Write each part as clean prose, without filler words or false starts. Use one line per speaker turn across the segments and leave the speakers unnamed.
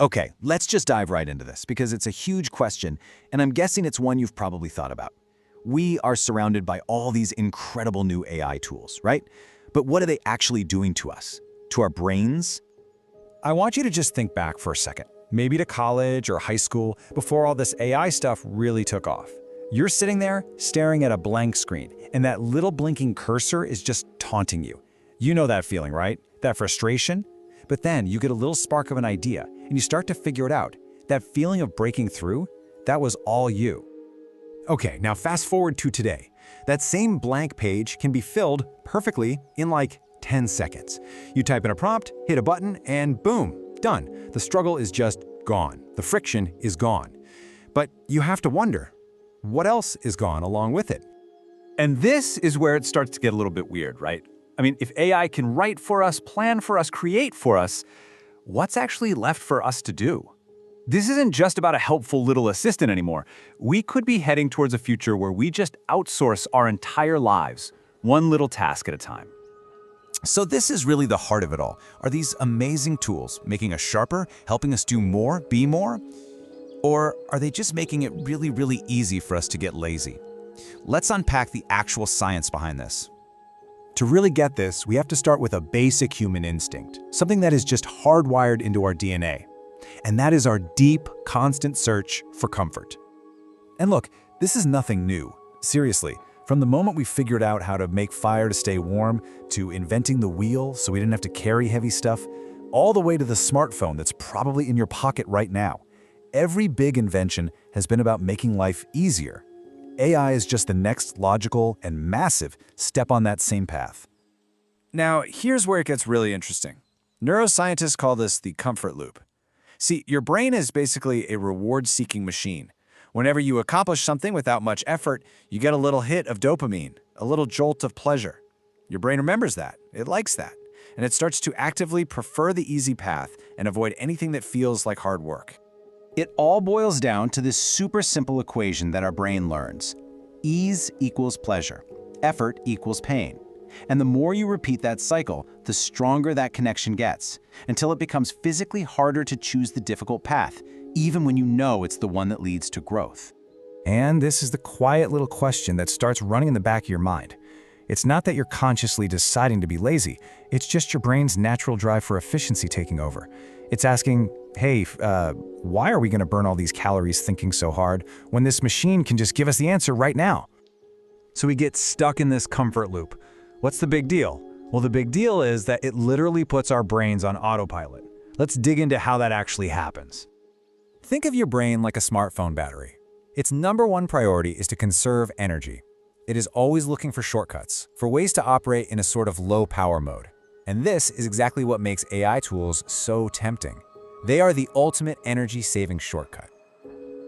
Okay, let's just dive right into this because it's a huge question, and I'm guessing it's one you've probably thought about. We are surrounded by all these incredible new AI tools, right? But what are they actually doing to us? To our brains?
I want you to just think back for a second, maybe to college or high school before all this AI stuff really took off. You're sitting there staring at a blank screen, and that little blinking cursor is just taunting you. You know that feeling, right? That frustration? But then you get a little spark of an idea, and you start to figure it out. That feeling of breaking through, that was all you.
Okay, now fast forward to today. That same blank page can be filled perfectly in like 10 seconds. You type in a prompt, hit a button, and boom, done. The struggle is just gone. The friction is gone. But you have to wonder, what else is gone along with it?
And this is where it starts to get a little bit weird, right? I mean, if AI can write for us, plan for us, create for us, what's actually left for us to do? This isn't just about a helpful little assistant anymore. We could be heading towards a future where we just outsource our entire lives, one little task at a time.
So this is really the heart of it all. Are these amazing tools making us sharper, helping us do more, be more? Or are they just making it really, really easy for us to get lazy? Let's unpack the actual science behind this. To really get this, we have to start with a basic human instinct, something that is just hardwired into our DNA. And that is our deep, constant search for comfort. And look, this is nothing new. Seriously, from the moment we figured out how to make fire to stay warm, to inventing the wheel so we didn't have to carry heavy stuff, all the way to the smartphone that's probably in your pocket right now. Every big invention has been about making life easier. AI is just the next logical and massive step on that same path.
Now, here's where it gets really interesting. Neuroscientists call this the comfort loop. See, your brain is basically a reward-seeking machine. Whenever you accomplish something without much effort, you get a little hit of dopamine, a little jolt of pleasure. Your brain remembers that, it likes that, and it starts to actively prefer the easy path and avoid anything that feels like hard work.
It all boils down to this super simple equation that our brain learns. Ease equals pleasure. Effort equals pain. And the more you repeat that cycle, the stronger that connection gets, until it becomes physically harder to choose the difficult path, even when you know it's the one that leads to growth.
And this is the quiet little question that starts running in the back of your mind. It's not that you're consciously deciding to be lazy, it's just your brain's natural drive for efficiency taking over. It's asking, hey, why are we going to burn all these calories thinking so hard when this machine can just give us the answer right now? So we get stuck in this comfort loop. What's the big deal? Well, the big deal is that it literally puts our brains on autopilot. Let's dig into how that actually happens. Think of your brain like a smartphone battery. Its number one priority is to conserve energy. It is always looking for shortcuts, for ways to operate in a sort of low-power mode. And this is exactly what makes AI tools so tempting. They are the ultimate energy-saving shortcut.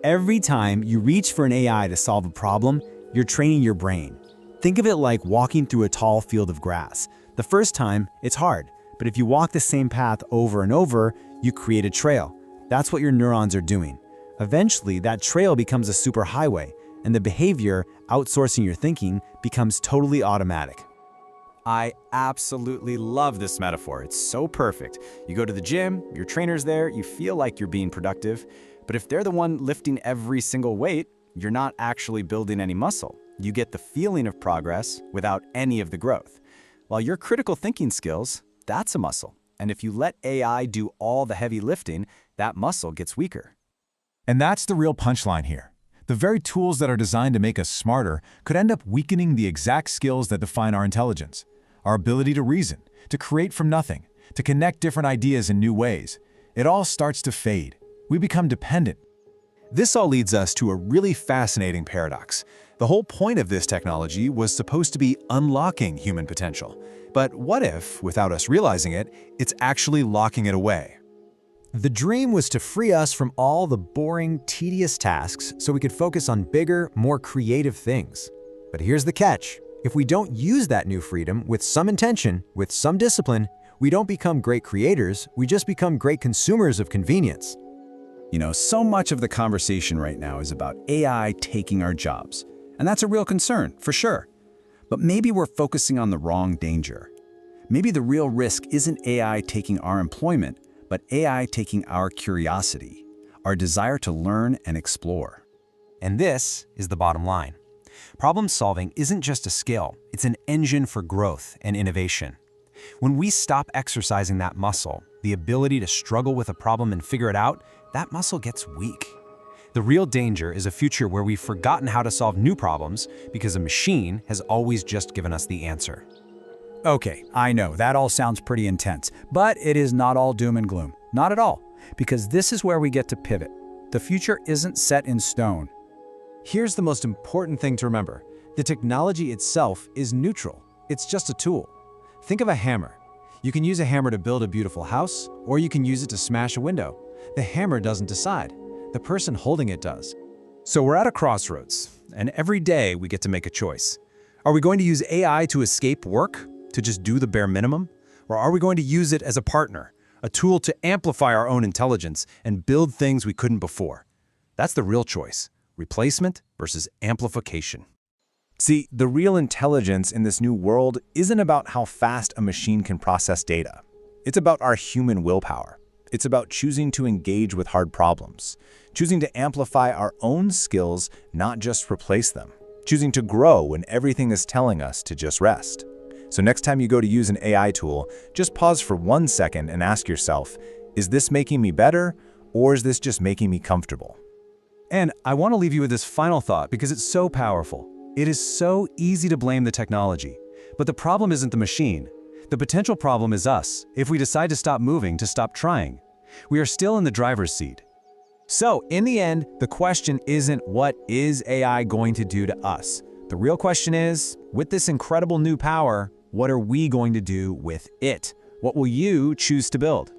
Every time you reach for an AI to solve a problem, you're training your brain. Think of it like walking through a tall field of grass. The first time, it's hard, but if you walk the same path over and over, you create a trail. That's what your neurons are doing. Eventually, that trail becomes a superhighway, and the behavior, outsourcing your thinking, becomes totally automatic.
I absolutely love this metaphor. It's so perfect. You go to the gym, your trainer's there, you feel like you're being productive, but if they're the one lifting every single weight, you're not actually building any muscle. You get the feeling of progress without any of the growth. While your critical thinking skills, that's a muscle. And if you let AI do all the heavy lifting, that muscle gets weaker.
And that's the real punchline here. The very tools that are designed to make us smarter could end up weakening the exact skills that define our intelligence. Our ability to reason, to create from nothing, to connect different ideas in new ways. It all starts to fade. We become dependent.
This all leads us to a really fascinating paradox. The whole point of this technology was supposed to be unlocking human potential. But what if, without us realizing it, it's actually locking it away?
The dream was to free us from all the boring, tedious tasks so we could focus on bigger, more creative things. But here's the catch. If we don't use that new freedom with some intention, with some discipline, we don't become great creators, we just become great consumers of convenience.
You know, so much of the conversation right now is about AI taking our jobs. And that's a real concern, for sure. But maybe we're focusing on the wrong danger. Maybe the real risk isn't AI taking our employment, but
but AI taking our curiosity, our desire to learn and explore.
And this is the bottom line. Problem solving isn't just a skill, it's an engine for growth and innovation. When we stop exercising that muscle, the ability to struggle with a problem and figure it out, that muscle gets weak. The real danger is a future where we've forgotten how to solve new problems because a machine has always just given us the answer.
Okay, I know, that all sounds pretty intense, but it is not all doom and gloom. Not at all, because this is where we get to pivot. The future isn't set in stone.
Here's the most important thing to remember. The technology itself is neutral. It's just a tool. Think of a hammer. You can use a hammer to build a beautiful house, or you can use it to smash a window. The hammer doesn't decide. The person holding it does.
So we're at a crossroads, and every day we get to make a choice. Are we going to use AI to escape work, to just do the bare minimum? Or are we going to use it as a partner, a tool to amplify our own intelligence and build things we couldn't before? That's the real choice, replacement versus amplification.
See, the real intelligence in this new world isn't about how fast a machine can process data. It's about our human willpower. It's about choosing to engage with hard problems, choosing to amplify our own skills, not just replace them, choosing to grow when everything is telling us to just rest. So next time you go to use an AI tool, just pause for 1 second and ask yourself, is this making me better, or is this just making me comfortable?
And I want to leave you with this final thought because it's so powerful. It is so easy to blame the technology, but the problem isn't the machine. The potential problem is us, if we decide to stop moving, to stop trying. We are still in the driver's seat.
So, in the end, the question isn't what is AI going to do to us? The real question is, with this incredible new power, what are we going to do with it? What will you choose to build?